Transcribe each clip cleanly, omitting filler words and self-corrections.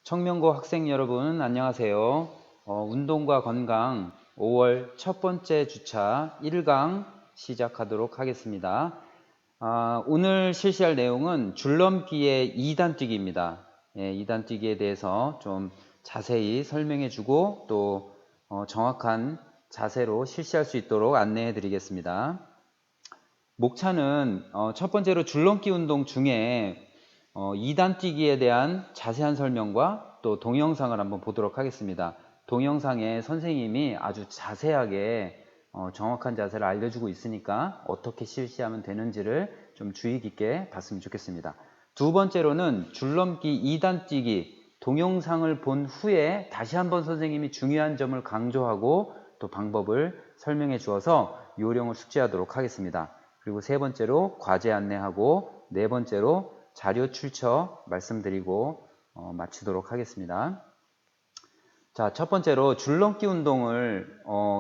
청명고 학생 여러분 안녕하세요. 운동과 건강 5월 첫 번째 주차 1강 시작하도록 하겠습니다. 오늘 실시할 내용은 줄넘기의 2단 뛰기입니다. 2단 뛰기에 대해서 좀 자세히 설명해 주고 또 정확한 자세로 실시할 수 있도록 안내해 드리겠습니다. 목차는 첫 번째로 줄넘기 운동 중에 2단 뛰기에 대한 자세한 설명과 또 동영상을 한번 보도록 하겠습니다. 동영상에 선생님이 아주 자세하게 정확한 자세를 알려주고 있으니까 어떻게 실시하면 되는지를 좀 주의 깊게 봤으면 좋겠습니다. 두 번째로는 줄넘기 2단 뛰기 동영상을 본 후에 다시 한번 선생님이 중요한 점을 강조하고 또 방법을 설명해 주어서 요령을 숙지하도록 하겠습니다. 그리고 세 번째로 과제 안내하고 네 번째로 자료 출처 말씀드리고 마치도록 하겠습니다. 자, 첫 번째로 줄넘기 운동을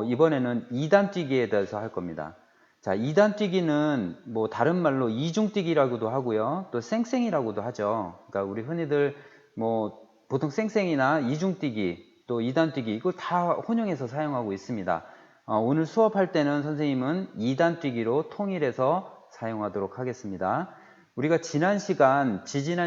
이번에는 2단 뛰기에 대해서 할 겁니다. 자, 2단 뛰기는 뭐 다른 말로 이중뛰기라고도 하고요. 또 쌩쌩이라고도 하죠. 그러니까 우리 흔히들 뭐 보통 쌩쌩이나 이중뛰기 또 2단 뛰기 이거 다 혼용해서 사용하고 있습니다. 오늘 수업할 때는 선생님은 2단 뛰기로 통일해서 사용하도록 하겠습니다. 우리가 지지난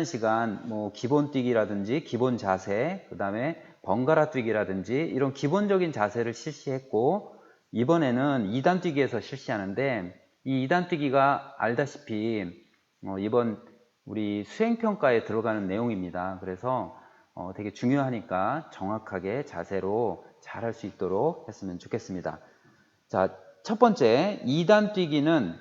시간 뭐 기본 뛰기라든지 기본 자세, 그 다음에 번갈아 뛰기라든지 이런 기본적인 자세를 실시했고 이번에는 2단 뛰기에서 실시하는데 이 2단 뛰기가 알다시피 이번 우리 수행평가에 들어가는 내용입니다. 그래서 되게 중요하니까 정확하게 자세로 잘 할 수 있도록 했으면 좋겠습니다. 자, 첫 번째 2단 뛰기는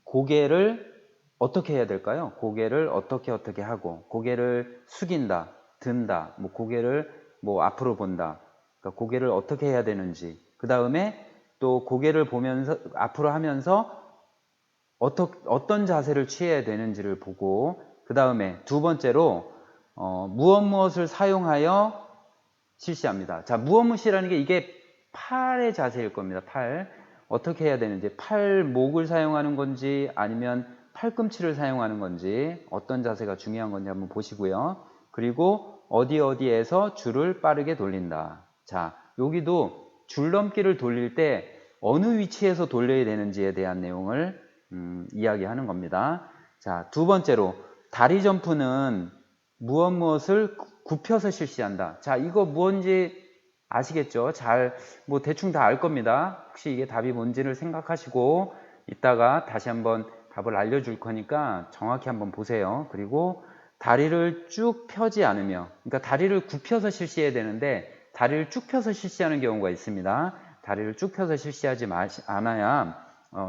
고개를 어떻게 해야 될까요? 고개를 어떻게 하고 고개를 숙인다, 든다, 뭐 고개를 뭐 앞으로 본다. 그러니까 고개를 어떻게 해야 되는지. 그 다음에 또 고개를 보면서 앞으로 하면서 어떤 자세를 취해야 되는지를 보고 그 다음에 두 번째로 무엇을 사용하여 실시합니다. 자, 무엇이라는 게 이게 팔의 자세일 겁니다. 팔. 어떻게 해야 되는지, 팔목을 사용하는 건지 아니면 팔꿈치를 사용하는 건지 어떤 자세가 중요한 건지 한번 보시고요. 그리고 어디에서 줄을 빠르게 돌린다. 자, 여기도 줄넘기를 돌릴 때 어느 위치에서 돌려야 되는지에 대한 내용을 이야기하는 겁니다. 자, 두 번째로 다리 점프는 무엇을 굽혀서 실시한다. 자, 이거 뭔지 아시겠죠? 뭐 대충 다 알 겁니다. 혹시 이게 답이 뭔지를 생각하시고 이따가 다시 한번 답을 알려줄 거니까 정확히 한번 보세요. 그리고 다리를 쭉 펴지 않으며, 그러니까 다리를 굽혀서 실시해야 되는데 다리를 쭉 펴서 실시하는 경우가 있습니다. 다리를 쭉 펴서 실시하지 않아야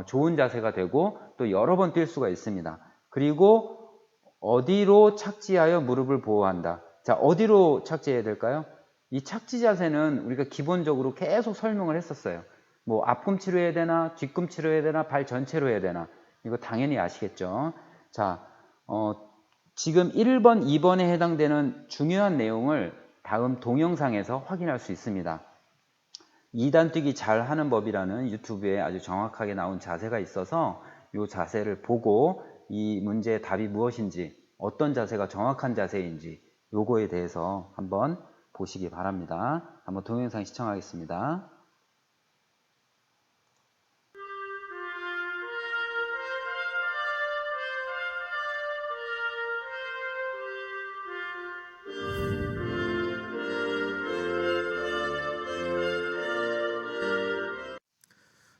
좋은 자세가 되고 또 여러 번 뛸 수가 있습니다. 그리고 어디로 착지하여 무릎을 보호한다. 자, 어디로 착지해야 될까요? 이 착지 자세는 우리가 기본적으로 계속 설명을 했었어요. 뭐 앞꿈치로 해야 되나 뒤꿈치로 해야 되나 발 전체로 해야 되나 이거 당연히 아시겠죠. 자, 지금 1번, 2번에 해당되는 중요한 내용을 다음 동영상에서 확인할 수 있습니다. 2단 뛰기 잘 하는 법이라는 유튜브에 아주 정확하게 나온 자세가 있어서 이 자세를 보고 이 문제의 답이 무엇인지 어떤 자세가 정확한 자세인지 요거에 대해서 한번 보시기 바랍니다. 한번 동영상 시청하겠습니다.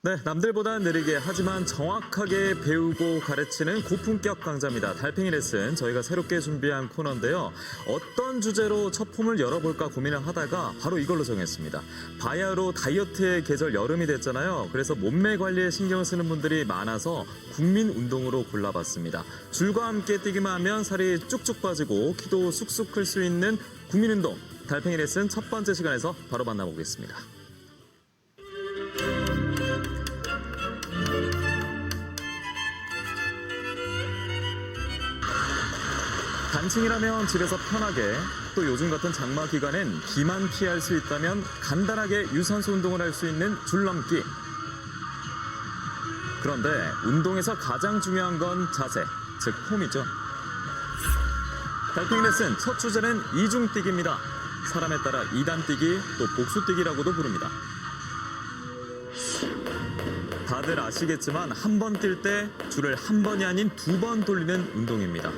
네, 남들보다 느리게 하지만 정확하게 배우고 가르치는 고품격 강좌입니다. 달팽이 레슨 저희가 새롭게 준비한 코너인데요. 어떤 주제로 첫 폼을 열어볼까 고민을 하다가 바로 이걸로 정했습니다. 바야흐로 다이어트의 계절 여름이 됐잖아요. 그래서 몸매 관리에 신경을 쓰는 분들이 많아서 국민 운동으로 골라봤습니다. 줄과 함께 뛰기만 하면 살이 쭉쭉 빠지고 키도 쑥쑥 클 수 있는 국민 운동. 달팽이 레슨 첫 번째 시간에서 바로 만나보겠습니다. 단층이라면 집에서 편하게, 또 요즘 같은 장마 기간엔 비만 피할 수 있다면 간단하게 유산소 운동을 할 수 있는 줄넘기. 그런데 운동에서 가장 중요한 건 자세, 즉 폼이죠. 달팽이 레슨 첫 주제는 이중뛰기입니다. 사람에 따라 2단 뛰기 또 복수 뛰기라고도 부릅니다. 다들 아시겠지만 한 번 뛸 때 줄을 한 번이 아닌 2번 돌리는 운동입니다.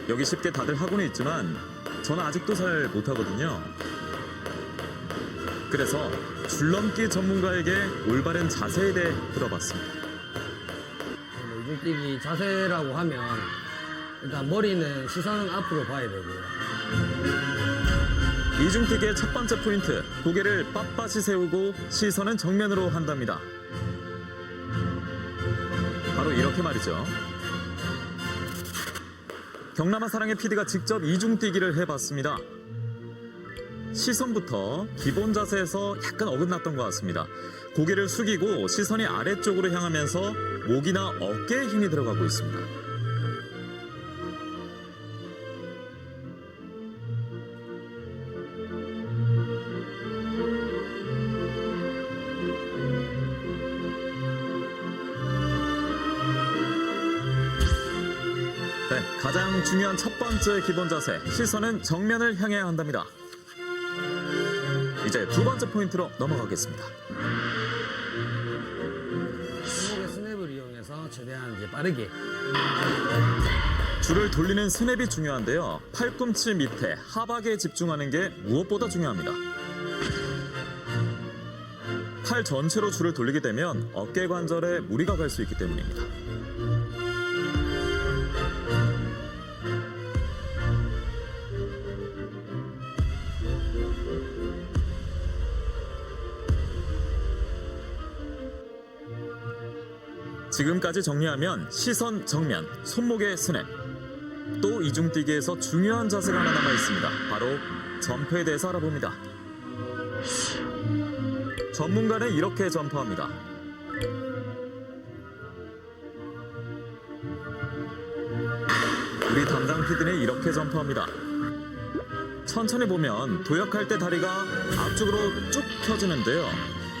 여기 쉽게 다들 하고는 있지만 저는 아직도 잘 못하거든요. 그래서 줄넘기 전문가에게 올바른 자세에 대해 들어봤습니다. 이중뛰기 자세라고 하면 일단 머리는 시선은 앞으로 봐야 되고요. 이중뛰기의 첫 번째 포인트, 고개를 빳빳이 세우고 시선은 정면으로 한답니다. 바로 이렇게 말이죠. 경남아 사랑의 PD가 직접 이중뛰기를 해봤습니다. 시선부터 기본 자세에서 약간 어긋났던 것 같습니다. 고개를 숙이고 시선이 아래쪽으로 향하면서 목이나 어깨에 힘이 들어가고 있습니다. 네, 가장 중요한 첫 번째 기본 자세, 시선은 정면을 향해야 한답니다. 이제 두 번째 포인트로 넘어가겠습니다. 손목의 스냅을 이용해서 최대한 이제 빠르게. 줄을 돌리는 스냅이 중요한데요. 팔꿈치 밑에 하박에 집중하는 게 무엇보다 중요합니다. 팔 전체로 줄을 돌리게 되면 어깨 관절에 무리가 갈 수 있기 때문입니다. 지금까지 정리하면 시선 정면, 손목의 스냅. 또 이중뛰기에서 중요한 자세가 하나 남아 있습니다. 바로 점프에 대해서 알아봅니다. 전문가는 이렇게 점프합니다. 우리 담당 PD는 이렇게 점프합니다. 천천히 보면 도약할 때 다리가 앞쪽으로 쭉 펴지는데요.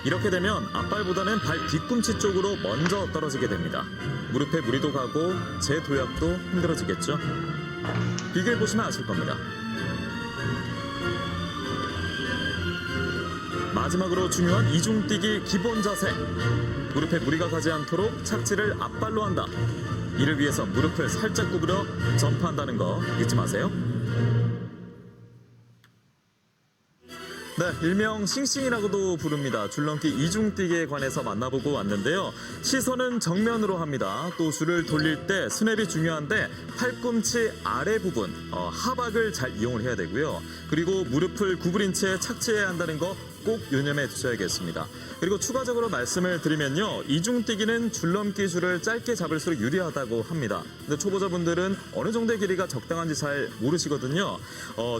이렇게 되면 앞발보다는 발 뒤꿈치 쪽으로 먼저 떨어지게 됩니다. 무릎에 무리도 가고 제 도약도 힘들어지겠죠. 비교해 보시면 아실 겁니다. 마지막으로 중요한 이중뛰기 기본 자세. 무릎에 무리가 가지 않도록 착지를 앞발로 한다. 이를 위해서 무릎을 살짝 구부려 점프한다는 거 잊지 마세요. 네, 일명 싱싱이라고도 부릅니다. 줄넘기 이중뛰기에 관해서 만나보고 왔는데요. 시선은 정면으로 합니다. 또 줄을 돌릴 때 스냅이 중요한데 팔꿈치 아래 부분, 하박을 잘 이용을 해야 되고요. 그리고 무릎을 구부린 채 착지해야 한다는 거 꼭 유념해 두셔야겠습니다. 그리고 추가적으로 말씀을 드리면요. 이중뛰기는 줄넘기 줄을 짧게 잡을수록 유리하다고 합니다. 근데 초보자분들은 어느 정도의 길이가 적당한지 잘 모르시거든요.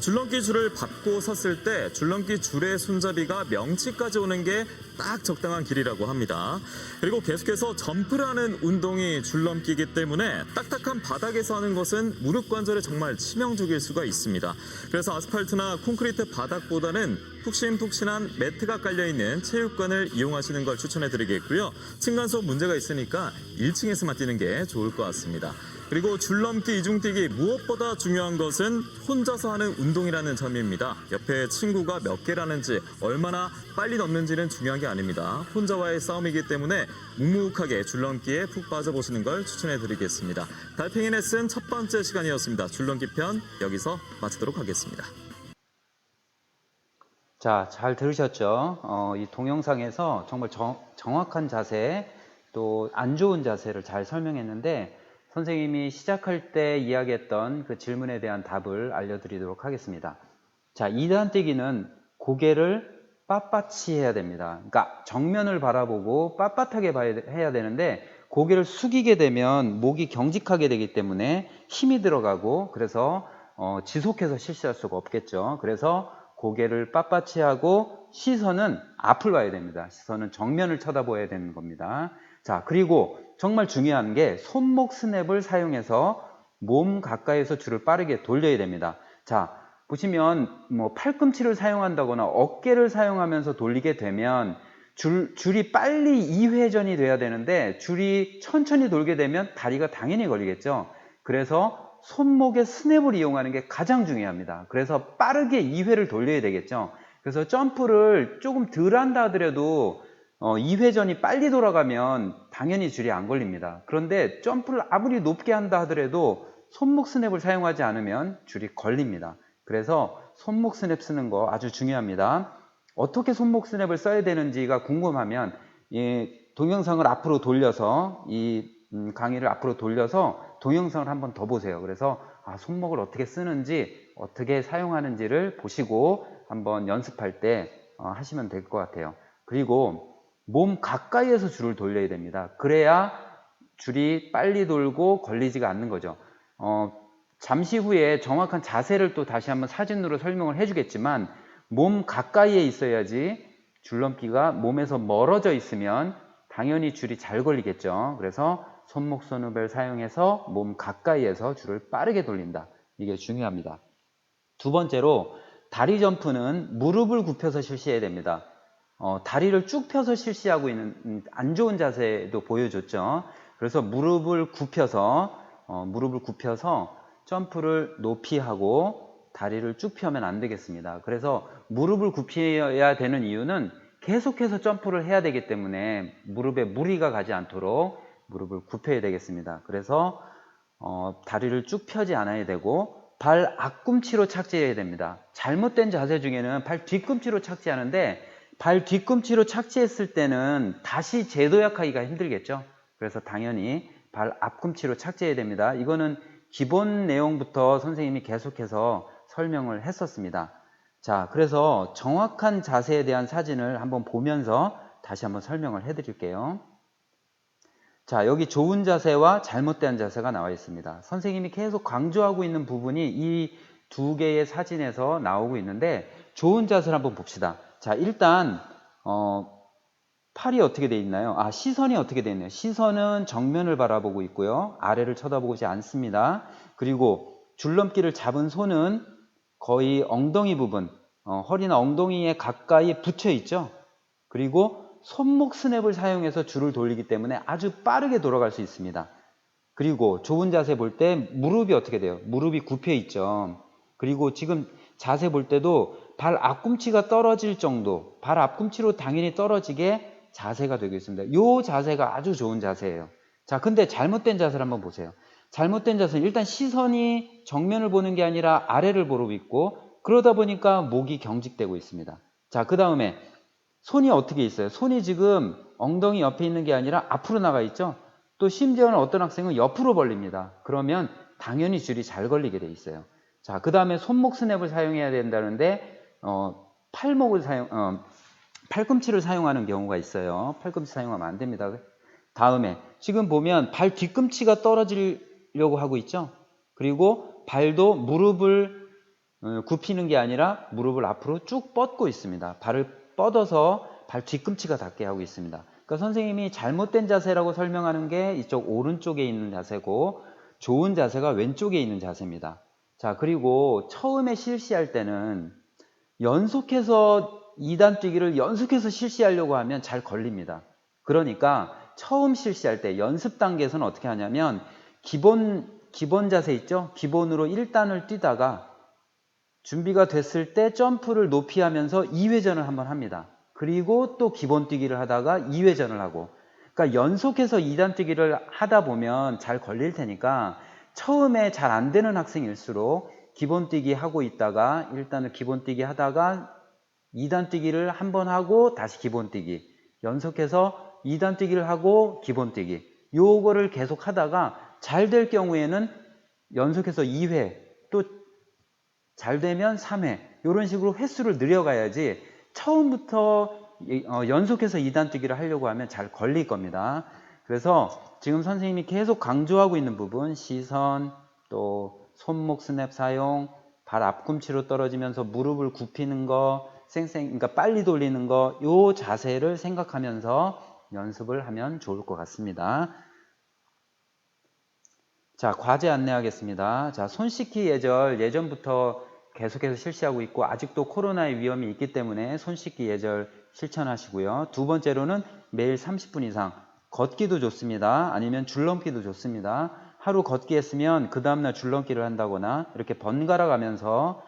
줄넘기 줄을 밟고 섰을 때 줄넘기 줄의 손잡이가 명치까지 오는 게 딱 적당한 길이라고 합니다. 그리고 계속해서 점프를 하는 운동이 줄넘기이기 때문에 딱딱한 바닥에서 하는 것은 무릎 관절에 정말 치명적일 수가 있습니다. 그래서 아스팔트나 콘크리트 바닥보다는 푹신푹신한 매트가 깔려있는 체육관을 이용하시는 걸 추천해드리겠고요. 층간소음 문제가 있으니까 1층에서만 뛰는 게 좋을 것 같습니다. 그리고 줄넘기, 이중뛰기 무엇보다 중요한 것은 혼자서 하는 운동이라는 점입니다. 옆에 친구가 몇 개라는지 얼마나 빨리 넘는지는 중요한 게 아닙니다. 혼자와의 싸움이기 때문에 묵묵하게 줄넘기에 푹 빠져보시는 걸 추천해드리겠습니다. 달팽이 레슨 첫 번째 시간이었습니다. 줄넘기 편 여기서 마치도록 하겠습니다. 자, 잘 들으셨죠? 이 동영상에서 정말 정확한 자세, 또 안 좋은 자세를 잘 설명했는데 선생님이 시작할 때 이야기했던 그 질문에 대한 답을 알려드리도록 하겠습니다. 자, 2단 뛰기는 고개를 빳빳이 해야 됩니다. 그러니까 정면을 바라보고 빳빳하게 해야 되는데 고개를 숙이게 되면 목이 경직하게 되기 때문에 힘이 들어가고 그래서 지속해서 실시할 수가 없겠죠. 그래서 고개를 빳빳이 하고 시선은 앞을 봐야 됩니다. 시선은 정면을 쳐다봐야 되는 겁니다. 자, 그리고 정말 중요한 게 손목 스냅을 사용해서 몸 가까이서 줄을 빠르게 돌려야 됩니다. 자, 보시면 팔꿈치를 사용한다거나 어깨를 사용하면서 돌리게 되면 줄이 빨리 이회전이 돼야 되는데 줄이 천천히 돌게 되면 다리가 당연히 걸리겠죠. 그래서 손목의 스냅을 이용하는 게 가장 중요합니다. 그래서 빠르게 2회를 돌려야 되겠죠. 그래서 점프를 조금 덜 한다 하더라도 2회 전이 빨리 돌아가면 당연히 줄이 안 걸립니다. 그런데 점프를 아무리 높게 한다 하더라도 손목 스냅을 사용하지 않으면 줄이 걸립니다. 그래서 손목 스냅 쓰는 거 아주 중요합니다. 어떻게 손목 스냅을 써야 되는지가 궁금하면 이 동영상을 앞으로 돌려서 이 강의를 앞으로 돌려서 동영상을 한번 더 보세요. 그래서 손목을 어떻게 쓰는지 어떻게 사용하는지를 보시고 한번 연습할 때 하시면 될 것 같아요. 그리고 몸 가까이에서 줄을 돌려야 됩니다. 그래야 줄이 빨리 돌고 걸리지가 않는 거죠. 잠시 후에 정확한 자세를 또 다시 한번 사진으로 설명을 해주겠지만 몸 가까이에 있어야지 줄넘기가 몸에서 멀어져 있으면 당연히 줄이 잘 걸리겠죠. 그래서 손목 손읍을 사용해서 몸 가까이에서 줄을 빠르게 돌린다. 이게 중요합니다. 두 번째로 다리 점프는 무릎을 굽혀서 실시해야 됩니다. 다리를 쭉 펴서 실시하고 있는 안 좋은 자세도 보여줬죠. 그래서 무릎을 굽혀서 점프를 높이 하고 다리를 쭉 펴면 안 되겠습니다. 그래서 무릎을 굽혀야 되는 이유는 계속해서 점프를 해야 되기 때문에 무릎에 무리가 가지 않도록 무릎을 굽혀야 되겠습니다. 그래서 다리를 쭉 펴지 않아야 되고 발 앞꿈치로 착지해야 됩니다. 잘못된 자세 중에는 발 뒤꿈치로 착지하는데 발 뒤꿈치로 착지했을 때는 다시 재도약하기가 힘들겠죠. 그래서 당연히 발 앞꿈치로 착지해야 됩니다. 이거는 기본 내용부터 선생님이 계속해서 설명을 했었습니다. 자, 그래서 정확한 자세에 대한 사진을 한번 보면서 다시 한번 설명을 해드릴게요. 자, 여기 좋은 자세와 잘못된 자세가 나와 있습니다. 선생님이 계속 강조하고 있는 부분이 이 두 개의 사진에서 나오고 있는데 좋은 자세를 한번 봅시다. 자, 일단 팔이 어떻게 돼 있나요? 시선이 어떻게 돼 있나요? 시선은 정면을 바라보고 있고요. 아래를 쳐다보지 않습니다. 그리고 줄넘기를 잡은 손은 거의 엉덩이 부분, 허리나 엉덩이에 가까이 붙여 있죠. 그리고 손목 스냅을 사용해서 줄을 돌리기 때문에 아주 빠르게 돌아갈 수 있습니다. 그리고 좋은 자세 볼 때 무릎이 어떻게 돼요? 무릎이 굽혀 있죠. 그리고 지금 자세 볼 때도 발 앞꿈치가 떨어질 정도, 발 앞꿈치로 당연히 떨어지게 자세가 되고 있습니다. 이 자세가 아주 좋은 자세예요. 자, 근데 잘못된 자세를 한번 보세요. 잘못된 자세는 일단 시선이 정면을 보는 게 아니라 아래를 보고 있고 그러다 보니까 목이 경직되고 있습니다. 자, 그 다음에 손이 어떻게 있어요? 손이 지금 엉덩이 옆에 있는 게 아니라 앞으로 나가 있죠? 또 심지어는 어떤 학생은 옆으로 벌립니다. 그러면 당연히 줄이 잘 걸리게 돼 있어요. 자, 그 다음에 손목 스냅을 사용해야 된다는데 팔꿈치를 사용하는 경우가 있어요. 팔꿈치 사용하면 안 됩니다. 다음에 지금 보면 발 뒤꿈치가 떨어지려고 하고 있죠? 그리고 발도 무릎을 굽히는 게 아니라 무릎을 앞으로 쭉 뻗고 있습니다. 발을 뻗어서 발 뒤꿈치가 닿게 하고 있습니다. 그러니까 선생님이 잘못된 자세라고 설명하는 게 이쪽 오른쪽에 있는 자세고 좋은 자세가 왼쪽에 있는 자세입니다. 자, 그리고 처음에 실시할 때는 연속해서 2단 뛰기를 연속해서 실시하려고 하면 잘 걸립니다. 그러니까 처음 실시할 때 연습 단계에서는 어떻게 하냐면 기본 자세 있죠? 기본으로 1단을 뛰다가 준비가 됐을 때 점프를 높이 하면서 2회전을 한번 합니다. 그리고 또 기본 뛰기를 하다가 2회전을 하고, 그러니까 연속해서 2단 뛰기를 하다 보면 잘 걸릴 테니까 처음에 잘 안 되는 학생일수록 기본 뛰기 하고 있다가 1단을 기본 뛰기 하다가 2단 뛰기를 한번 하고 다시 기본 뛰기, 연속해서 2단 뛰기를 하고 기본 뛰기, 요거를 계속 하다가 잘 될 경우에는 연속해서 2회, 또 잘 되면 3회, 이런 식으로 횟수를 늘려가야지 처음부터 연속해서 2단 뛰기를 하려고 하면 잘 걸릴 겁니다. 그래서 지금 선생님이 계속 강조하고 있는 부분, 시선, 또 손목 스냅 사용, 발 앞꿈치로 떨어지면서 무릎을 굽히는 거, 그러니까 빨리 돌리는 거, 요 자세를 생각하면서 연습을 하면 좋을 것 같습니다. 자, 과제 안내하겠습니다. 자, 손 씻기 예절 예전부터 계속해서 실시하고 있고 아직도 코로나의 위험이 있기 때문에 손 씻기 예절 실천하시고요. 두 번째로는 매일 30분 이상 걷기도 좋습니다. 아니면 줄넘기도 좋습니다. 하루 걷기 했으면 그 다음날 줄넘기를 한다거나 이렇게 번갈아 가면서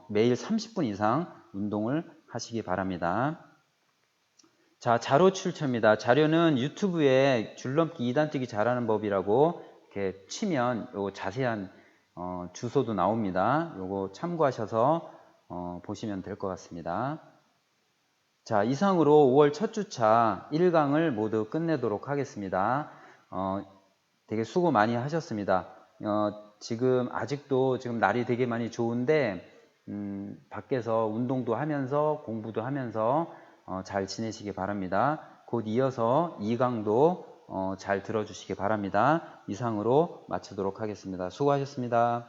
매일 30분 이상 운동을 하시기 바랍니다. 자, 자료 출처입니다. 자료는 유튜브에 줄넘기 2단 뛰기 잘하는 법이라고 이렇게 치면 요 자세한 주소도 나옵니다. 요거 참고하셔서 보시면 될 것 같습니다. 자, 이상으로 5월 첫 주차 1강을 모두 끝내도록 하겠습니다. 되게 수고 많이 하셨습니다. 지금 아직도 지금 날이 되게 많이 좋은데 밖에서 운동도 하면서 공부도 하면서 잘 지내시기 바랍니다. 곧 이어서 2강도 잘 들어주시기 바랍니다. 이상으로 마치도록 하겠습니다. 수고하셨습니다.